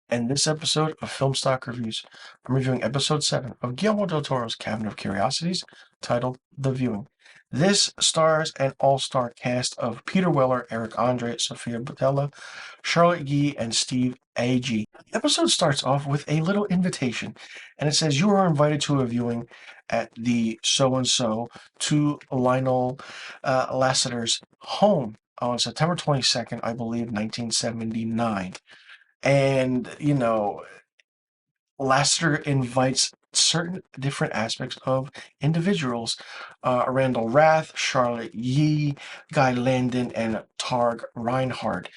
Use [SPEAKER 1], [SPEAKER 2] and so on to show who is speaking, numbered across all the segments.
[SPEAKER 1] In this episode of Film Stock Reviews, I'm reviewing episode 7 of Guillermo del Toro's Cabinet of Curiosities, titled The Viewing. This stars an all-star cast of Peter Weller, Eric Andre, Sofia Boutella, Charlotte Yee, and Steve Agee. The episode starts off with a little invitation, and it says you are invited to a viewing at the so-and-so to Lionel Lasseter's home on September 22nd, I believe, 1979. And, Lasseter invites certain different aspects of individuals. Randall Rath, Charlotte Yee, Guy Landon, and Targ Reinhardt.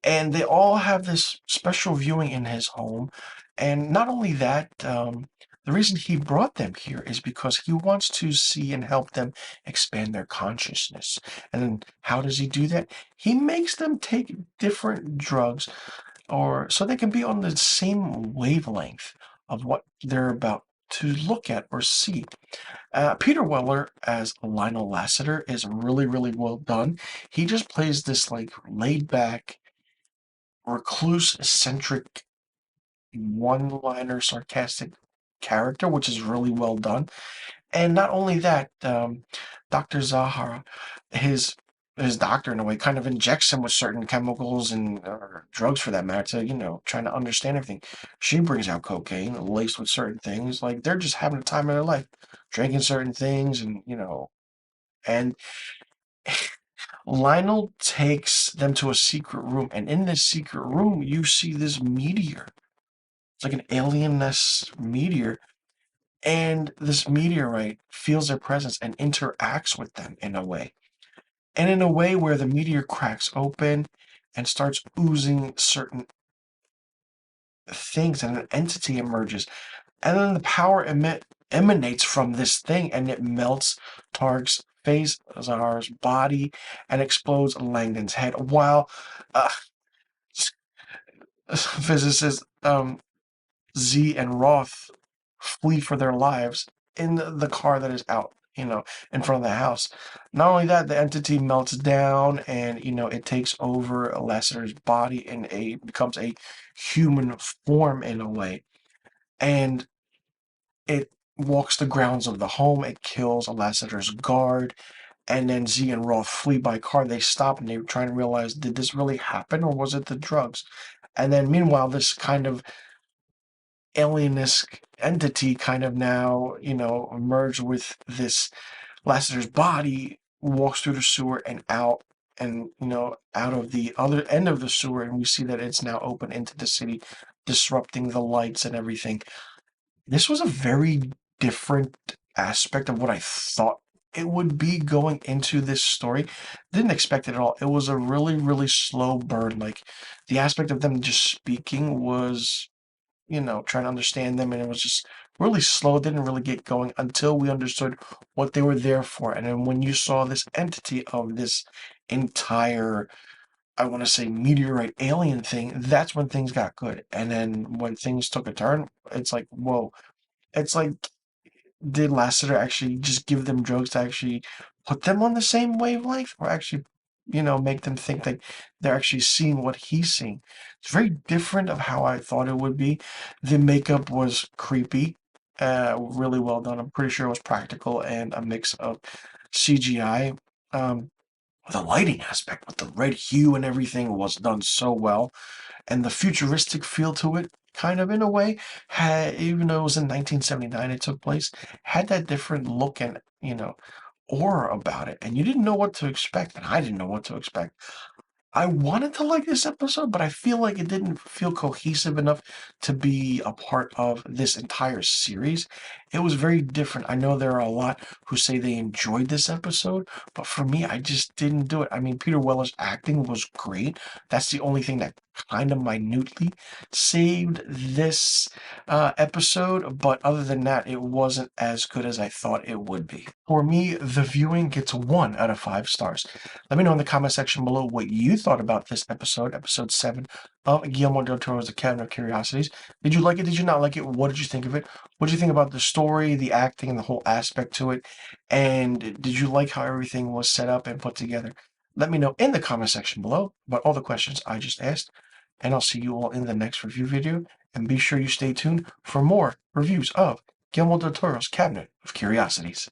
[SPEAKER 1] And they all have this special viewing in his home. And not only that, the reason he brought them here is because he wants to see and help them expand their consciousness. And then how does he do that? He makes them take different drugs or so they can be on the same wavelength of what they're about to look at or see. Peter Weller as Lionel Lasseter is really, really well done. He just plays this like laid back, recluse, eccentric, one-liner, sarcastic character, which is really well done. And not only that, Dr. Zahara, his doctor in a way, kind of injects him with certain chemicals and or drugs for that matter to, trying to understand everything. She brings out cocaine laced with certain things. Like they're just having a time of their life, drinking certain things and Lionel takes them to a secret room, and in this secret room, you see this meteor. It's like an alien-ness meteor, and this meteorite feels their presence and interacts with them in a way. And in a way where the meteor cracks open and starts oozing certain things, and an entity emerges. And then the power emanates from this thing, and it melts Targ's face, Zahar's body, and explodes Langdon's head. While physicists Z and Roth flee for their lives in the car that is out, in front of the house. Not only that, the entity melts down and, it takes over Lasseter's body and becomes a human form in a way. And it walks the grounds of the home. It kills Lasseter's guard. And then Z and Roth flee by car. They stop and they try to realize, did this really happen or was it the drugs? And then meanwhile, this kind of alienist entity kind of now, merged with this Lasseter's body, walks through the sewer and out, and, out of the other end of the sewer, and we see that it's now open into the city, disrupting the lights and everything. This was a very different aspect of what I thought it would be going into this story. Didn't expect it at all. It was a really, really slow burn. Like, the aspect of them just speaking was trying to understand them, and it was just really slow. It didn't really get going until we understood what they were there for. And then when you saw this entity of this entire, I want to say, meteorite alien thing, that's when things got good. And then when things took a turn, it's like, whoa. It's like, did Lasseter actually just give them drugs to actually put them on the same wavelength, or actually make them think that they're actually seeing what he's seeing? It's very different of how I thought it would be. The makeup was creepy, really well done. I'm pretty sure it was practical and a mix of CGI. The lighting aspect with the red hue and everything was done so well, and the futuristic feel to it, kind of in a way, had, even though it was in 1979 it took place, had that different look and aura about it, and you didn't know what to expect, and I didn't know what to expect. I wanted to like this episode, but I feel like it didn't feel cohesive enough to be a part of this entire series. It was very different. I know there are a lot who say they enjoyed this episode, but for me, I just didn't do it. I mean, Peter Weller's acting was great. That's the only thing that kind of minutely saved this episode, but other than that, it wasn't as good as I thought it would be. For me, the viewing gets 1 out of 5 stars. Let me know in the comment section below what you thought about this episode, episode 7 of Guillermo del Toro's The Cabinet of Curiosities. Did you like it? Did you not like it? What did you think of it? What did you think about the story, the acting, and the whole aspect to it? And did you like how everything was set up and put together? Let me know in the comment section below about all the questions I just asked. and I'll see you all in the next review video. And be sure you stay tuned for more reviews of Guillermo del Toro's Cabinet of Curiosities.